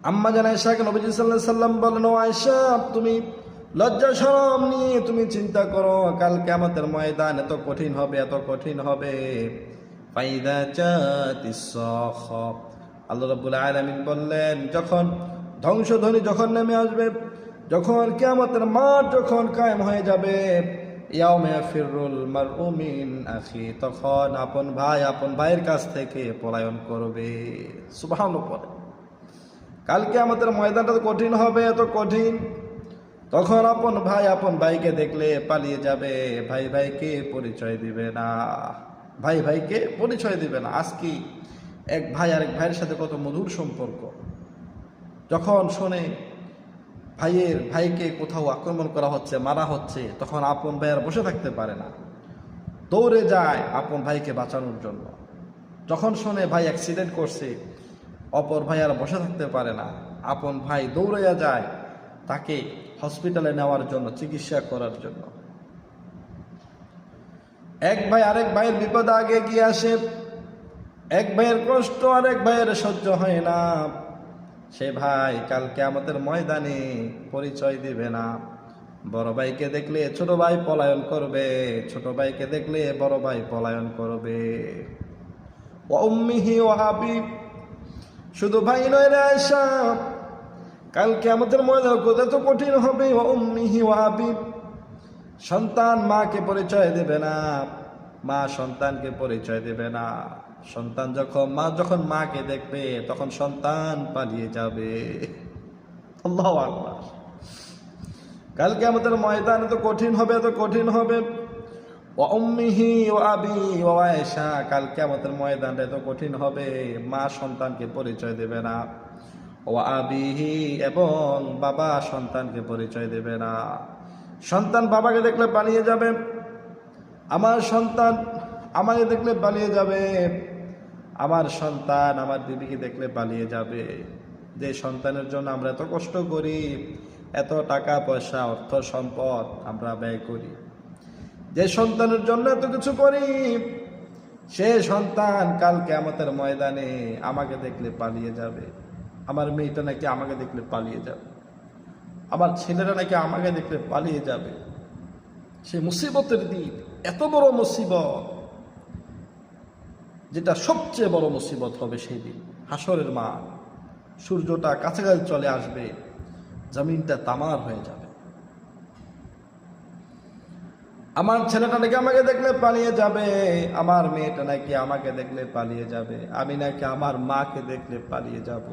আম্মা জান আয়েশাকে নবীজি সাল্লাল্লাহু আলাইহি সাল্লাম বলেন, ও আয়েশা, তুমি লজ্জা শরম নিয়ে তুমি চিন্তা করো, কাল কিয়ামতের ময়দান এত কঠিন হবে, এত কঠিন হবে। ফাইদা জাতিস সাখা, আল্লাহ রাব্বুল আলামিন বললেন, যখন ধ্বংসধ্বনি যখন নেমে আসবে, যখন কিয়ামতের মাঠ যখন কায়েম হয়ে যাবে, ইয়াউমা ইয়াফিরুল মারউ মিন আখি, তখন আপন ভাইয়ের কাছ থেকে পলায়ন করবে। সুবহানাল্লাহ। কালকে আমাদের ময়দানটা কঠিন হবে, এত কঠিন। তখন আপন ভাইকে দেখলে পালিয়ে যাবে, ভাইকে পরিচয় দিবে না, ভাইকে পরিচয় দিবে না। আজকে এক ভাই আরেক ভাইয়ের সাথে কত মধুর সম্পর্ক, যখন শোনে ভাইকে কোথাও আক্রমণ করা হচ্ছে, মারা হচ্ছে, তখন আপন ভাই আর বসে থাকতে পারে না, দৌড়ে যায় আপন ভাইকে বাঁচানোর জন্য। যখন শোনে ভাই অ্যাক্সিডেন্ট করছে, অপর ভাই আর বসে থাকতে পারে না, আপন ভাই দৌড়াইয়া যায় তাকে হসপিটালে নেওয়ার জন্য, চিকিৎসা করার জন্য। এক ভাই আরেক ভাইয়ের বিপদ আগে গিয়ে আসে, এক ভাইয়ের কষ্ট আরেক ভাইয়ের সহ্য হয় না, সে ভাই কালকে আমাদের ময়দানে পরিচয় দিবে না। বড় ভাইকে দেখলে ছোট ভাই পলায়ন করবে, ছোট ভাইকে দেখলে বড় ভাই পলায়ন করবে। ওয়া উম্মিহি ওয়া আবি, শুধু ভাই নয় রে আয়েশা, কালকে আমাদের ময়দান কত কঠিন হবে। ওয়া উম্মিহি ওয়া আবি, সন্তান মাকে পরিচয় দেবে না, মা সন্তানকে পরিচয় দেবে না। সন্তান যখন মাকে দেখবে, তখন সন্তান পালিয়ে যাবে। আল্লাহু আকবার। কালকে আমাদের ময়দান এত কঠিন হবে, এত কঠিন হবে। ওয়া উম্মিহি ওয়া আবি ওয়া আয়েশা, কালকে আমাদের ময়দানটা এত কঠিন হবে, মা সন্তানকে পরিচয় দেবে না। ওয়া আবিহি, এবং বাবা সন্তানকে পরিচয় দেবে না। সন্তান বাবাকে দেখলে পালিয়ে যাবে, আমার সন্তান আমাকে দেখলে পালিয়ে যাবে, আমার সন্তান আমার বিবিকে দেখলে পালিয়ে যাবে। যে সন্তানের জন্য আমরা এত কষ্ট করি, এত টাকা পয়সা অর্থ সম্পদ আমরা ব্যয় করি, যে সন্তানের জন্য এত কিছু করি, সে সন্তান কালকে আমাদের ময়দানে আমাকে দেখলে পালিয়ে যাবে। আমার মেয়েটা নাকি আমাকে দেখলে পালিয়ে যাবে, আমার ছেলেরা নাকি আমাকে দেখলে পালিয়ে যাবে। সে মুসিবতের দিন, এত বড় মুসিবত, যেটা সবচেয়ে বড় মুসিবত হবে সেই দিন হাসরের মাঠ। সূর্যটা কাছাকাছি চলে আসবে, জমিনটা তামার হয়ে যাবে। আমার ছেলেটা নাকি আমাকে দেখলে পালিয়ে যাবে, আমার মেয়েটা নাকি আমাকে দেখলে পালিয়ে যাবে, আমি নাকি আমার মাকে দেখলে পালিয়ে যাব।